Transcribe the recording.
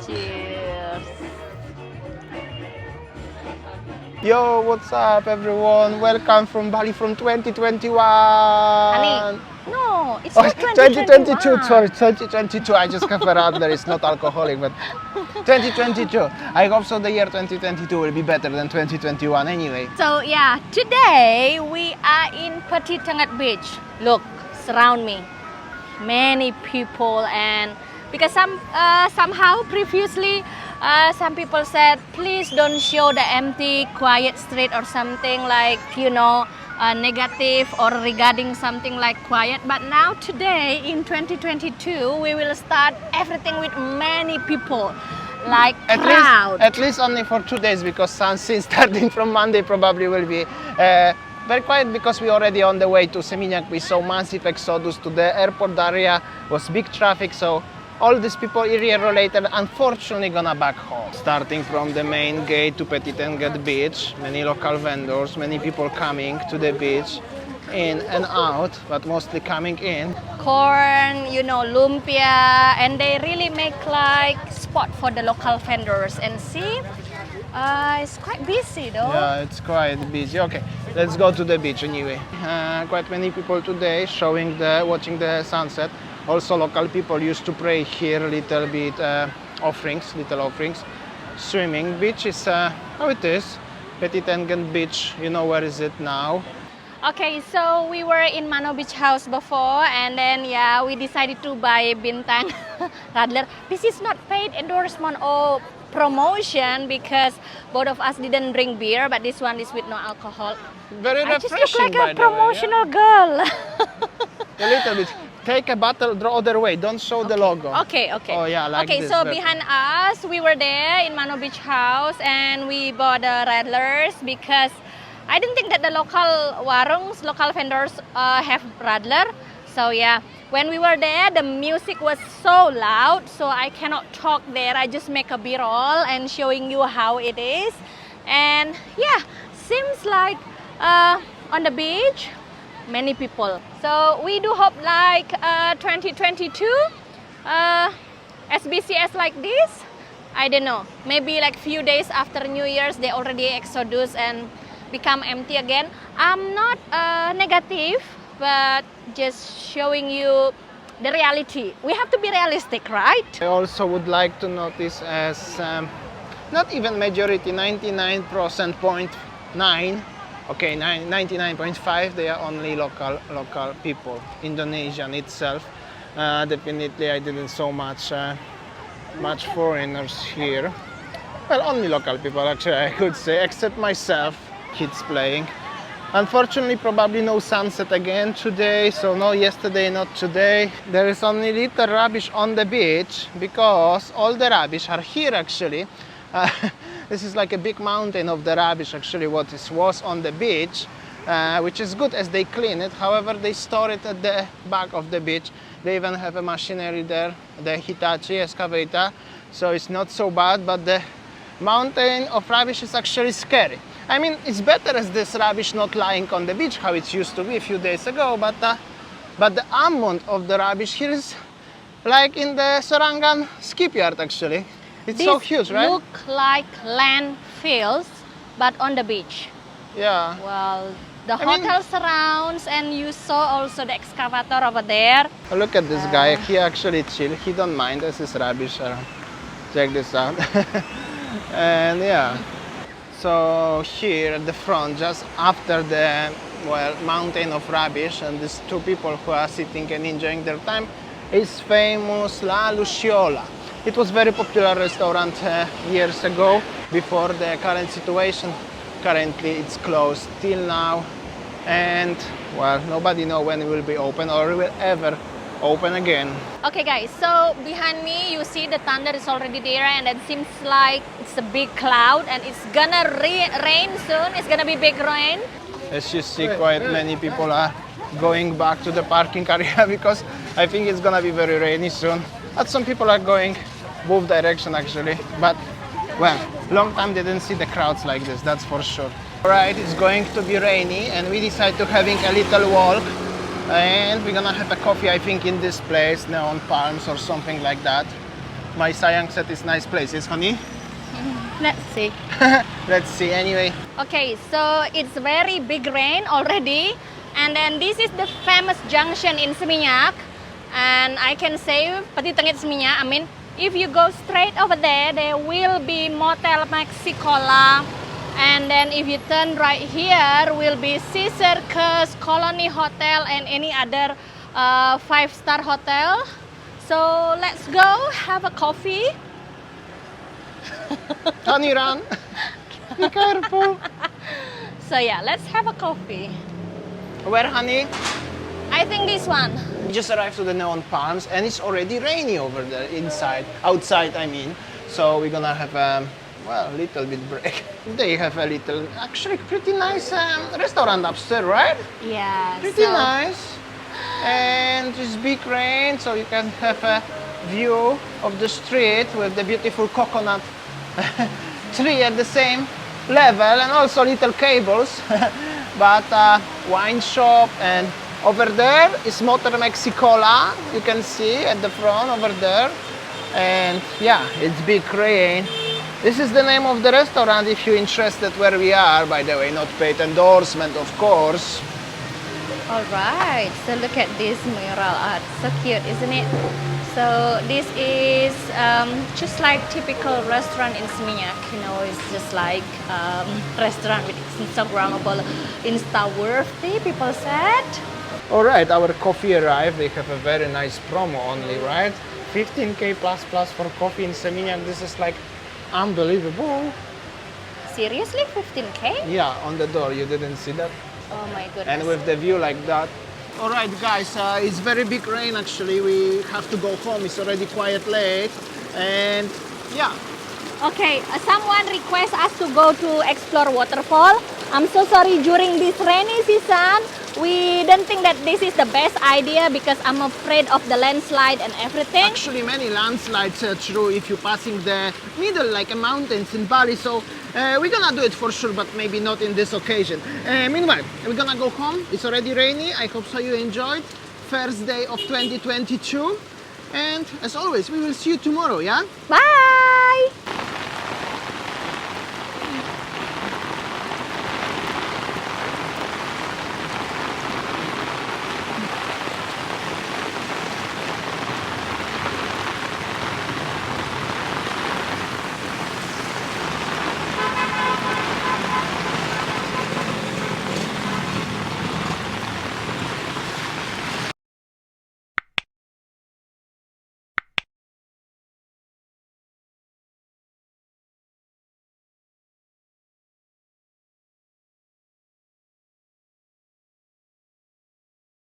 Cheers. Yo, what's up everyone? Welcome from Bali from 2021. Honey, no, it's Oh, not 2022, sorry, 2022. I just have a radler, it's not alcoholic, but 2022. I hope so the year 2022 will be better than 2021 anyway. So yeah, today we are in Petit Tangat Beach. Look, surround me. Many people, and because somehow previously some people said please don't show the empty quiet street or something like, you know, negative or regarding something like quiet, but now today in 2022 we will start everything with many people, like crowd. At least only for 2 days, because since starting from Monday probably will be very quiet, because we already on the way to Seminyak. We saw massive exodus to the airport area, was big traffic, so all these people area related unfortunately gonna back home. Starting from the main gate to Petit Tangat Beach, many local vendors, many people coming to the beach, in and out, but mostly coming in. Corn, you know, lumpia, and they really make like spot for the local vendors. And see, it's quite busy though. Yeah, it's quite busy. Okay, let's go to the beach anyway. Quite many people today watching the sunset. Also local people used to pray here, little bit little offerings. Swimming. Beach is how it is. Petit Tangat Beach, you know where is it now? Okay, so we were in Mano Beach House before, and then yeah, we decided to buy Bintang Radler. This is not paid endorsement or promotion, because both of us didn't bring beer, but this one is with no alcohol. Very I just refreshing, look like by a the way, promotional girl. yeah? A little bit. Take a bottle the other way. Don't show the logo. Okay. Oh yeah, like okay, this. so Better. behind us, we were there in Mano Beach House, and we bought the Radlers because I didn't think that the local vendors have Radler. So yeah, when we were there, the music was so loud, so I cannot talk there. I just make a B-roll and showing you how it is. And yeah, seems like on the beach, many people. So we do hope like 2022 SBCS like this. I don't know, maybe like few days after New Year's they already exodus and become empty again. I'm not negative, but just showing you the reality. We have to be realistic, right? I also would like to notice as not even majority, 99.9, okay, 99.5, they are only local people. Indonesian itself, definitely I didn't so much foreigners here. Well, only local people actually, I could say, except myself, kids playing. Unfortunately, probably no sunset again today, so no yesterday, not today. There is only little rubbish on the beach, because all the rubbish are here actually. This is like a big mountain of the rubbish actually what was on the beach, which is good as they clean it. However, they store it at the back of the beach. They even have a machinery there, the Hitachi excavator, so it's not so bad, but the mountain of rubbish is actually scary. I mean, it's better as this rubbish not lying on the beach how it used to be a few days ago, but the amount of the rubbish here is like in the Sorangan skipyard actually. It's so huge, right? Look like landfills, but on the beach. Yeah. Well, the I mean- hotel surrounds, and you saw also the excavator over there. Look at this guy. He actually chill. He don't mind as his rubbish around. Check this out. And yeah. So here at the front, just after the mountain of rubbish, and these two people who are sitting and enjoying their time, is famous La Luciola. It was very popular restaurant years ago, before the current situation. Currently it's closed till now, and well, nobody know when it will be open or will ever open again. Okay guys, so behind me you see the thunder is already there, and it seems like it's a big cloud and it's gonna rain soon. It's gonna be big rain. As you see, quite many people are going back to the parking area because I think it's gonna be very rainy soon. But some people are going both direction actually, but well, long time didn't see the crowds like this, that's for sure. Alright, it's going to be rainy and we decide to having a little walk, and we're gonna have a coffee I think in this place, Neon Palms or something like that. my Sayang said it's nice place. Yes, honey? Let's see. Let's see anyway. Okay, so it's very big rain already, and then this is the famous junction in Seminyak, and I can say Peti Tengit Seminyak. I mean, if you go straight over there, there will be Motel Mexicola, and then if you turn right here, will be Sea Circus, Colony Hotel, and any other 5-star hotel. So let's go have a coffee. Honey, run. Be careful. So yeah, let's have a coffee. Where, honey? I think this one. We just arrived to the Neon Palms and it's already rainy over there outside I mean. So we're gonna have a little bit break. They have a little, actually pretty nice restaurant upstairs, right? Yeah. Pretty nice. And it's big rain, so you can have a view of the street with the beautiful coconut tree at the same level and also little cables. But wine shop, and over there is Motor Mexicola, you can see at the front over there. And yeah, it's big rain. This is the name of the restaurant if you're interested where we are, by the way, not paid endorsement of course. All right. So look at this mural art. So cute, isn't it? So this is just like typical restaurant in Seminyak. You know, it's just like restaurant with Instagrammable, Insta-worthy, people said. All right, our coffee arrived. They have a very nice promo only, right? 15K plus for coffee in Seminyak. This is like unbelievable. Seriously, 15K? Yeah, on the door. You didn't see that? Oh my goodness. And with the view like that. All right, guys, it's very big rain actually. We have to go home. It's already quite late. And yeah. Okay, someone requests us to go to explore waterfall. I'm so sorry, during this rainy season, we don't think that this is the best idea because I'm afraid of the landslide and everything. Actually, many landslides are true if you're passing the middle, like mountains in Bali. So we're gonna do it for sure, but maybe not in this occasion. Meanwhile, we're gonna go home. It's already rainy. I hope so you enjoyed. First day of 2022. And as always, we will see you tomorrow, yeah? Bye!